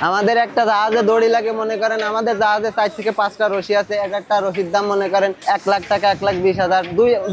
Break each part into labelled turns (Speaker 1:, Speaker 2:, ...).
Speaker 1: আমাদের একটা জাহাজে দড়ি লাগে মনে করেন আমাদের জাহাজে 4 থেকে 5টা রশি আছে। এক একটা রশির দাম মনে করেন 1 লাখ টাকা, 1,20,000,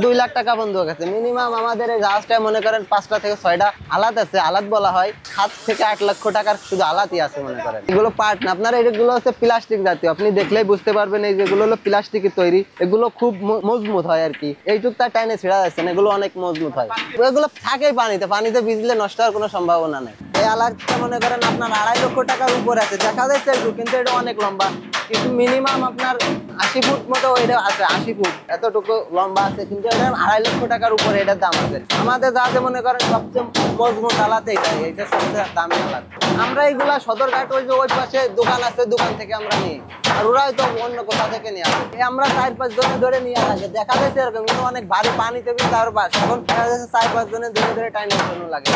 Speaker 1: 2 লাখ টাকা বন্ধু আছে মিনিমাম। আমাদের এই জাহাজটায় মনে করেন 5টা থেকে 6টা আলাত আছে। আলাত বলা হয় 7 থেকে 8 লক্ষ টাকার শুধু আলাতই আছে মনে করেন। এগুলো পার্ট না, আপনার এগুলো হচ্ছে প্লাস্টিক জাতীয়, আপনি দেখলেই বুঝতে পারবেন। এই যেগুলো হলো প্লাস্টিকের তৈরি, এগুলো খুব মজবুত হয় আর কি। এইটুক তার টাইনে ছেড়া যাচ্ছে না, এগুলো অনেক মজবুত হয়। এগুলো থাকেই পানিতে, পানিতে ভিজলে নষ্ট হওয়ার কোনো সম্ভাবনা নেই। এই আলাদটা মনে করেন আপনার 2.5 লক্ষ টাকার উপরে আছে, দেখা যাচ্ছে একটু, কিন্তু এটা অনেক লম্বা। কিন্তু মিনিমাম আপনার 80 ফুট মতো এটা আছে, 80 ফুট এতটুকু লম্বা আছে, কিন্তু এটা 2.5 লক্ষ টাকার উপরে এটার দাম আছে। আমাদের যাতে মনে করেন সবচেয়ে মজবুত আলাদা এটা সবচেয়ে দামি আলাদা। আমরা এইগুলা সদরঘাট ওই পাশে দোকান আছে, দোকান থেকে আমরা নিই, আর ওরা হয়তো অন্য কোথা থেকে নিয়ে আসে। আমরা 4-5 জনে ধরে নিয়ে আসে, দেখা যাচ্ছে এরকম, কিন্তু অনেক ভারী পানিতে কিন্তু আরো বাস। এখন দেখা যাচ্ছে 4-5 জনে ধরে ধরে টাইনের জন্য লাগে।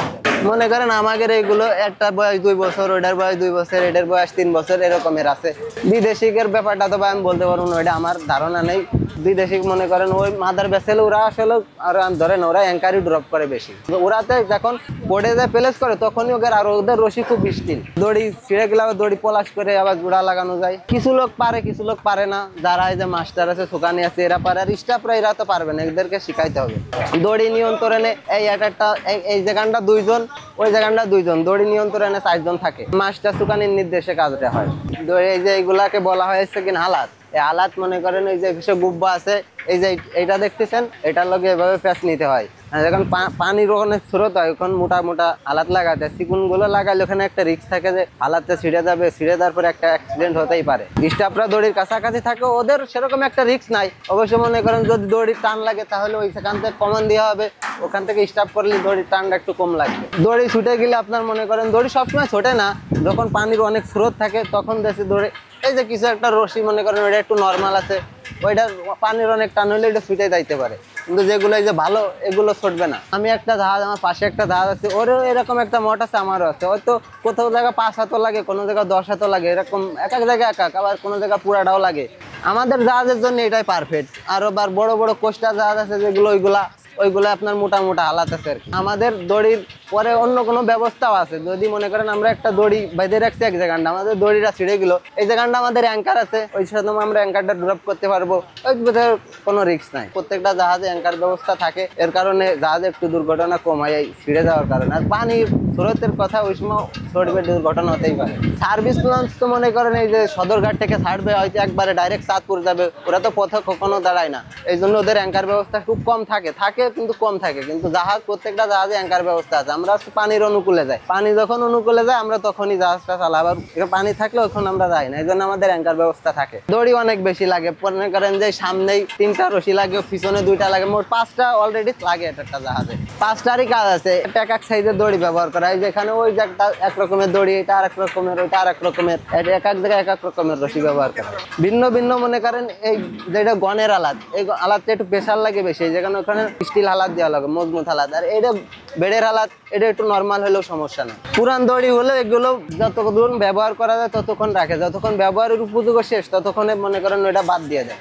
Speaker 1: মনে করেন আমাদের এইগুলো একটা বয়স 2 বছর, ওইটার বয়স 2 বছর, এটার বয়স 3 বছর, এরকমের আছে। বিদেশিকের ব্যাপারটা তো আমি বলতে পারবো না, ওইটা আমার ধারণা নেই। বিদেশি মনে করেন ওই মাদার ভেসেল ওরা আসলে আর ধরেন ওরা অ্যাঙ্কারই ড্রপ করে বেশি। ওরাতে যখন বোর্ডে যায় প্লেস করে তখনই ওদের, আর ওদের রশি খুব স্টিল, দড়ি ছিঁড়ে গেলে আবার দড়ি পলাশ করে আবার জোড়া লাগানো যায়। কিছু লোক পারে, কিছু লোক পারে না। যারা এই যে মাস্টার আছে, সুকানি আছে, এরা পারে। আর স্টাফরা এরা তো পারবে না, এদেরকে শিখাইতে হবে। দড়ি নিয়ন্ত্রণে এই একটা এই জায়গাটা 2 জন, ওই জায়গাটা 2 জন, দড়ি নিয়ন্ত্রণে 4 জন থাকে। মাস্টার সুকানির নির্দেশে কাজটা হয়। দড়ি এই যে এইগুলাকে বলা হয়েছে কিনা হালাত। এই আলাত মনে করেন এই যে কিছু গুব্বা আছে, এই যে এইটা দেখতেছেন, এটার লগে এভাবে প্যাঁচ নিতে হয়। যখন পানির ওখানে স্রোত হয়, ওখানে মোটা মোটা আলাত লাগাতে, চিকুন গুলো লাগালে ওখানে একটা রিস্ক থাকে যে আলাতটা ছিঁড়ে যাবে, ছিঁড়ে যাওয়ার পরে একটা অ্যাক্সিডেন্ট হতেই পারে। স্টাফরা দড়ির কাছাকাছি থাকে, ওদের সেরকম একটা রিস্ক নাই। অবশ্য মনে করেন যদি দড়ির টান লাগে তাহলে ওই সেখান থেকে কমান দেওয়া হবে, ওখান থেকে স্টাফ করলে দড়ির টানটা একটু কম লাগবে। দড়ি ছুটে গেলে আপনার মনে করেন দড়ি সবসময় ছোটে না, যখন পানির অনেক স্রোত থাকে তখন দেশে দড়ি এই যে কিছু একটা রশি মনে করেন ওইটা একটু নর্মাল আছে, ওইটা পানির অনেক টান হলে এটা ছুটে যাইতে পারে। কিন্তু যেগুলো এই যে ভালো, এগুলো ছুটবে না। আমি একটা জাহাজ, আমার পাশে একটা জাহাজ আছে, ওরও এরকম একটা মঠ আছে, আমারও আছে। হয়তো কোথাও জায়গায় 5 হাতও লাগে, কোনো জায়গায় 10 হাতও লাগে, এরকম এক এক জায়গায় এক এক, আবার কোনো জায়গায় পুরাটাও লাগে। আমাদের জাহাজের জন্য এটাই পারফেক্ট। আর আবার বড় বড় কোস্টার জাহাজ আছে যেগুলো, ওইগুলো আপনার মোটা মোটা আলাত আছে আর কি। আমাদের দড়ির পরে অন্য কোনো ব্যবস্থাও আছে। যদি মনে করেন আমরা একটা দড়ি বেঁধে রাখছি এক জায়গাটা, আমাদের দড়িটা ছিঁড়ে গেল, এই জায়গাটা আমাদের অ্যাঙ্কার আছে, ওই সাথে আমরা অ্যাঙ্কারটা ড্রপ করতে পারবো। ওই কোনো রিস্ক নাই। প্রত্যেকটা জাহাজে অ্যাঙ্কার ব্যবস্থা থাকে, এর কারণে জাহাজে একটু দুর্ঘটনা কম হয় এই ছিঁড়ে যাওয়ার কারণে। আর পানির স্রোতের কথা ওই সময় ছড়বে, দুর্ঘটনা হতেই পারে। সার্ভিস লঞ্চ তো মনে করেন এই যে সদরঘাট থেকে ছাড়বে, হয়তো একবারে ডাইরেক্ট চাঁদপুর যাবে, ওরা তো পথে কখনো দাঁড়ায় না। এই জন্য ওদের অ্যাঙ্কার ব্যবস্থা খুব কম থাকে, কিন্তু কম থাকে। কিন্তু জাহাজ, প্রত্যেকটা জাহাজে অ্যাঙ্কার ব্যবস্থা আছে। আমরা পানির অনুকূলে যাই, পানি যখন অনুকূলে যায় আমরা তখনই জাহাজটা চালাই। আবার পানি থাকলে ওখানে আমরা যাই না, এই জন্য আমাদের অ্যাঙ্কার ব্যবস্থা থাকে। দড়ি অনেক বেশি লাগে, মনে করেন যে সামনেই 3টা রশি লাগে, পিছনে 2টা লাগে, মোট 5টা অলরেডি লাগে একটা জাহাজে। 5টারই কাজ আছে। একটা এক সাইজের দড়ি ব্যবহার করা হয়, যেখানে ওই যে একটা এক রকমের দড়ি, এটা আরেক রকমের, ওইটা আরেক রকমের, এক এক জায়গায় এক এক রকমের রশি ব্যবহার করা হয়। ভিন্ন ভিন্ন মনে করেন এই যেটা গনের আলাদ, এই আলাদটা একটু প্রেশার লাগে বেশি, যেখানে ওখানে স্টিল হালাত দেওয়া লাগে, মজবুত হালাত। আর এটা বেডের হালাত, এটা একটু নর্মাল হলেও সমস্যা নেই। পুরান দড়ি হলে এগুলো যতক্ষণ ব্যবহার করা যায় ততক্ষণ রাখে, যতক্ষণ ব্যবহারের উপযোগ শেষ ততক্ষণে মনে করেন ওইটা বাদ দিয়ে দেয়।